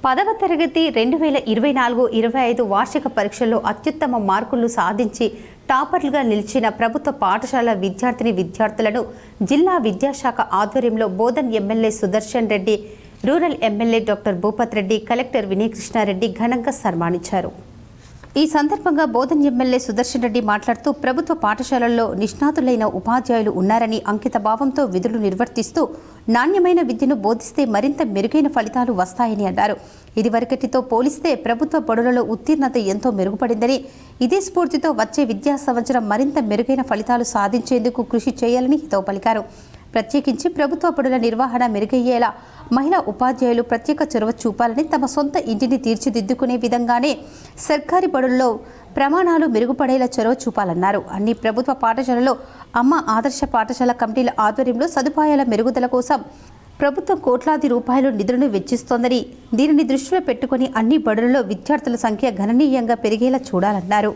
10వ తరగతి 2024-25 వార్షిక పరీక్షల్లో అత్యుత్తమ మార్కులు సాధించి టాపర్లుగా నిలిచిన ప్రభుత్వ పాఠశాల విద్యార్థులను జిల్లా విద్యాశాఖ ఆధ్వర్యంలో Bodhan MLA Sudarshan Reddy, rural MLA doctor Bhupath Reddy, collector Vinay Krishnareddy ఘనంగా సన్మానించారు. ఈ సందర్భంగా బోధన్ ఎమ్మెల్యే సుదర్శన్ రెడ్డి మాట్లాడుతూ ప్రభుత్వ పాఠశాలల్లో నిష్ణాతులైన ఉపాధ్యాయులు ఉన్నారని, అంకిత భావంతో విధులు నిర్వర్తిస్తూ నాణ్యమైన విద్యను బోధిస్తే మరింత మెరుగైన ఫలితాలు వస్తాయని అన్నారు. ఇదివరకటితో పోలిస్తే ప్రభుత్వ బడులలో ఉత్తీర్ణత ఎంతో మెరుగుపడిందని, ఇదే స్ఫూర్తితో వచ్చే విద్యా సంవత్సరం మరింత మెరుగైన ఫలితాలు సాధించేందుకు కృషి చేయాలని హితవు పలికారు. ప్రత్యేకించి ప్రభుత్వ బడుల నిర్వహణ మెరుగయ్యేలా మహిళా ఉపాధ్యాయులు ప్రత్యేక చొరవ చూపాలని, తమ సొంత ఇంటిని తీర్చిదిద్దుకునే విధంగానే సర్కారీ బడుల్లో ప్రమాణాలు మెరుగుపడేలా చొరవ చూపాలన్నారు. అన్ని ప్రభుత్వ పాఠశాలలో అమ్మ ఆదర్శ పాఠశాల కమిటీల ఆధ్వర్యంలో సదుపాయాల మెరుగుదల కోసం ప్రభుత్వం కోట్లాది రూపాయల నిధులను వెచ్చిస్తోందని, దీనిని దృష్టిలో పెట్టుకుని అన్ని బడులలో విద్యార్థుల సంఖ్య గణనీయంగా పెరిగేలా చూడాలన్నారు.